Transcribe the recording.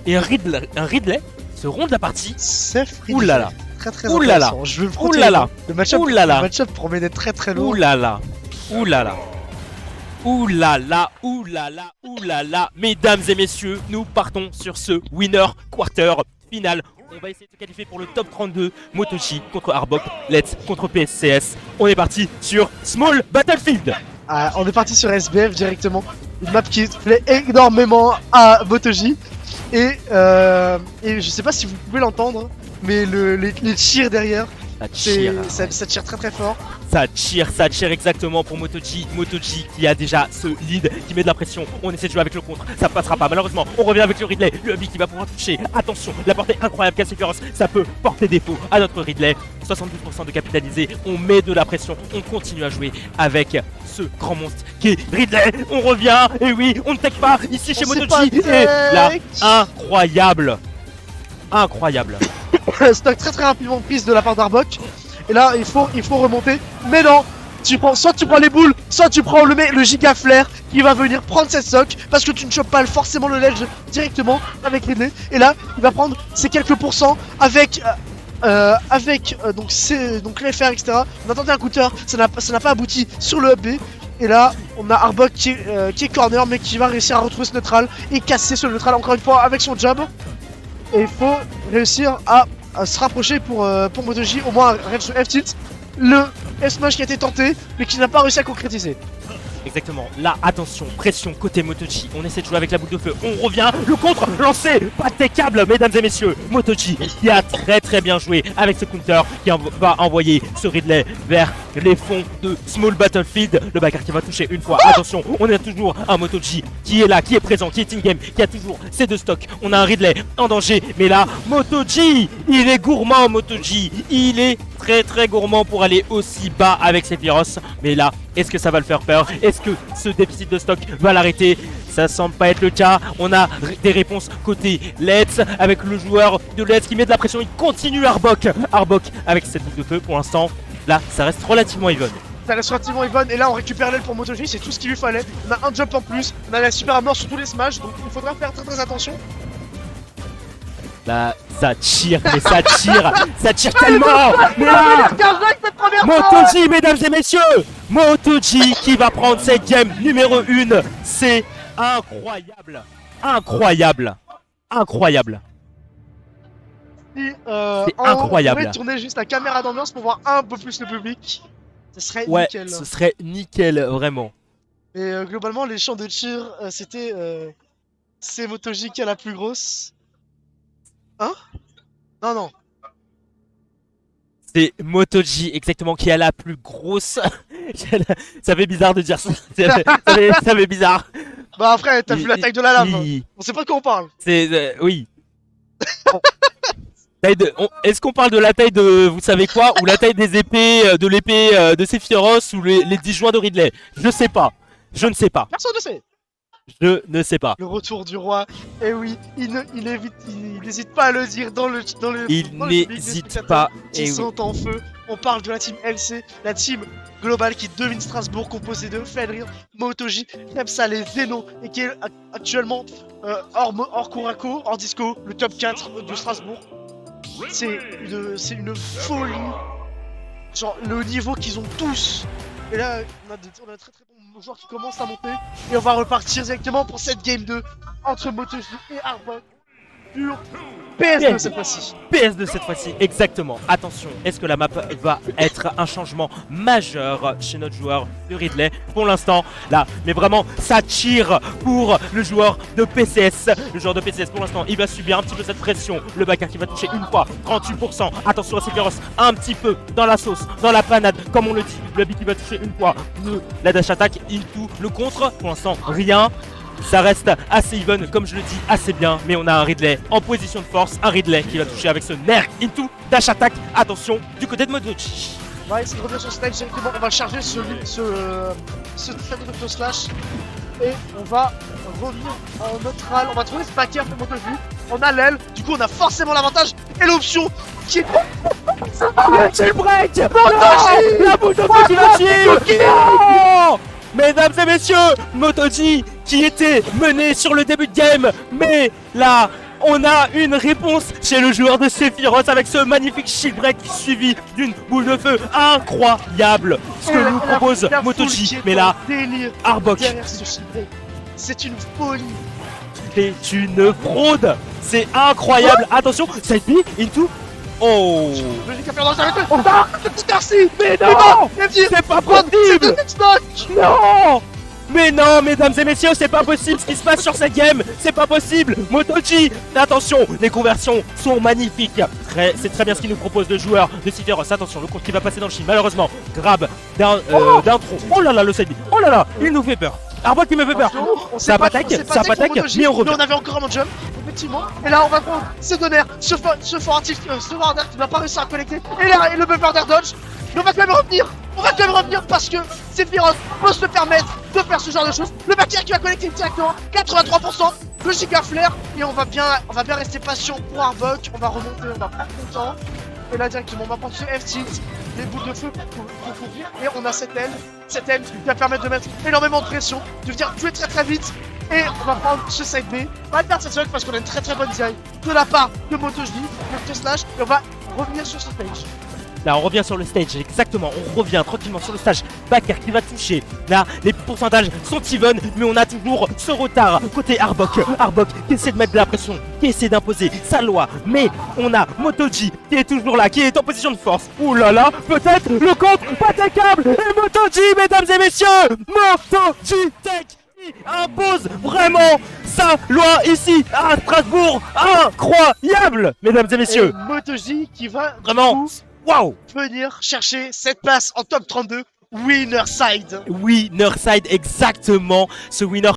et un Ridley se rond de la partie. Safe Ridley. Oulala. Très Oulala. intéressant. Je veux le Oulala. Le match-up Oulala. promet d'être très lourd. Oulala. Oulala. Oulala, oulala, oulala. Mesdames et messieurs, nous partons sur ce winner quarter final. On va essayer de se qualifier pour le top 32. MotoG contre Arbok, Let's contre PSCS. On est parti sur Small Battlefield. Ah, on est parti sur SBF directement. Une map qui plaît énormément à MotoG. Et je sais pas si vous pouvez l'entendre, mais les cheers derrière, ça tire très fort. Ça tire exactement pour MotoG. MotoG qui a déjà ce lead, qui met de la pression. On essaie de jouer avec le contre, ça passera pas. Malheureusement, on revient avec le Ridley. Le Hubby qui va pouvoir toucher. Attention, la portée incroyable qu'a Sephiroth. Ça peut porter défaut à notre Ridley. 72% de capitalisé. On met de la pression. On continue à jouer avec ce grand monstre qui est Ridley. On revient. Et oui, on ne tech pas ici chez MotoG. Et là, incroyable. Incroyable. Stock très rapidement prise de la part d'Arbok. Et là, il faut remonter. Mais non, soit tu prends les boules, soit tu prends le giga flair qui va venir prendre cette stock parce que tu ne chopes pas forcément le ledge directement avec Ridley. Et là, il va prendre ces quelques pourcents avec donc les FR, etc. On attendait un counter, ça n'a pas abouti sur le B. Et là, on a Arbok qui est corner, mais qui va réussir à retrouver ce neutral et casser ce neutral encore une fois avec son job. Et il faut réussir à se rapprocher pour MotoG, au moins un range F-tilt. Le F-smash qui a été tenté, mais qui n'a pas réussi à concrétiser. Exactement, là attention, pression côté MotoG, on essaie de jouer avec la boule de feu, on revient, le contre lancé, pas de câble mesdames et messieurs, MotoG qui a très bien joué avec ce counter qui va envoyer ce Ridley vers les fonds de Small Battlefield, le backer qui va toucher une fois, attention, on a toujours un MotoG qui est là, qui est présent, qui est in-game, qui a toujours ses deux stocks, on a un Ridley en danger, mais là, MotoG, il est gourmand MotoG, il est très gourmand pour aller aussi bas avec Sephiroth, mais là, est-ce que ça va le faire peur? Est-ce que ce déficit de stock va l'arrêter? Ça semble pas être le cas. On a des réponses côté Let's avec le joueur de Let's qui met de la pression. Il continue Arbok. Arbok avec cette boule de feu pour l'instant. Là, ça reste relativement even. Ça reste relativement even et là on récupère l'aile pour MotoG, c'est tout ce qu'il lui fallait. On a un jump en plus, on a la super armor sur tous les smash, donc il faudra faire très attention. Là, ça tire tellement. Mais là, MotoG, mesdames et messieurs, MotoG qui va prendre cette game numéro 1, c'est incroyable. C'est incroyable. On pourrait tourner juste la caméra d'ambiance pour voir un peu plus le public. Ce serait ouais, nickel. Ce serait nickel, vraiment. Et globalement, les chants de cheer, c'était c'est MotoG qui a la plus grosse. Hein? Non. C'est MotoG exactement qui a la plus grosse. Ça fait bizarre de dire ça. Ça fait bizarre. Bah après, t'as vu la taille de la lame. On sait pas de quoi on parle. C'est oui. Est-ce qu'on parle de la taille de vous savez quoi ou la taille des épées de l'épée de Sephiroth ou les 10 joints de Ridley? Je sais pas. Je ne sais pas. Personne ne sait. Je ne sais pas. Le retour du roi. Et oui, il n'hésite pas à le dire dans le il n'hésite pas. Ils sont en feu. On parle de la team LC, la team globale qui domine Strasbourg, composée de Fenrir, MotoG, Kepsa, les Zeno, et qui est actuellement hors Kurako, hors disco, le top 4 de Strasbourg. C'est une folie. Genre le niveau qu'ils ont tous. Et là, on a très bons joueurs qui commencent à monter. Et on va repartir directement pour cette game 2 entre MotoG et Arbok sur PS2 cette fois-ci. PS2 cette fois-ci, exactement. Attention, est-ce que la map va être un changement majeur chez notre joueur de Ridley? Pour l'instant, là, mais vraiment, ça tire pour le joueur de PCS. Le joueur de PCS, pour l'instant, il va subir un petit peu cette pression. Le backer qui va toucher une fois, 38%. Attention à Sephiroth, un petit peu dans la sauce, dans la panade, comme on le dit. Le beat qui va toucher une fois. La dash attack, into le contre. Pour l'instant, rien. Ça reste assez even, comme je le dis, assez bien. Mais on a un Ridley en position de force. Un Ridley qui va toucher avec ce nerf into dash attack. Attention du côté de MotoG. On va essayer de revenir sur stage directement. On va charger ce slash. Et on va revenir en neutral. On va trouver ce backer pour MotoG. On a l'aile. Du coup, on a forcément l'avantage. Et l'option qui est. C'est le break. La boule de feu qui va chier. Non. Mesdames et messieurs, MotoG qui était mené sur le début de game, mais là, On a une réponse chez le joueur de Sephiroth avec ce magnifique shield break suivi d'une boule de feu incroyable. Ce que nous propose la foule MotoG. qui est Mais là, en délire Arbok, derrière ce shield break. C'est une folie. c'est une fraude. C'est incroyable. Attention, side B into. Oh, Logique à faire dans sa tête. Oh, merci. mais non, C'est c'est pas possible. possible. Non. Mais non, mesdames et messieurs, c'est pas possible ce qui se passe sur cette game. C'est pas possible. MotoG, attention, les conversions sont magnifiques. C'est très bien ce qu'il nous propose de joueur de Sephiroth. Attention, le compte qui va passer dans le shield, malheureusement, grab d'un tronc. Oh là là, le side B. Oh là là, il nous fait peur. Arbok qui me fait peur. Ça attaque, mais on revient. Mais on avait encore un jump, effectivement. Et là, on va prendre ce donner, ce fort actif, ce warder qui n'a pas réussi à collecter. Et là, et le buffer d'air dodge. Mais on va quand même revenir. On va quand même revenir parce que Sephiroth peut se permettre de faire ce genre de choses. Le back air qui va collecter directement 83%. Le giga flair. Et on va bien rester patient pour Arbok. On va remonter, on va prendre son temps. Et là, directement, on va prendre ce F-tilt, les boules de feu pour couvrir. Et on a cette aile qui va permettre de mettre énormément de pression, de venir tuer très très vite. Et on va prendre ce side B. On va perdre cette seconde parce qu'on a une très très bonne DI de la part de MotoG, de Slash. Et on va revenir sur ce stage. Là, on revient sur le stage, exactement. On revient tranquillement sur le stage. Backer qui va toucher. Là, les pourcentages sont even, mais on a toujours ce retard côté Arbok. Arbok qui essaie de mettre de la pression, qui essaie d'imposer sa loi. Mais on a MotoG qui est toujours là, qui est en position de force. Ouh là là, peut-être le contre, pas tes câbles. Et MotoG, mesdames et messieurs, MotoG Tech qui impose vraiment sa loi ici à Strasbourg. Incroyable, mesdames et messieurs. Et MotoG qui va Vraiment. Waouh! venir chercher cette place en top 32 winner side. Winner side, exactement. Ce winner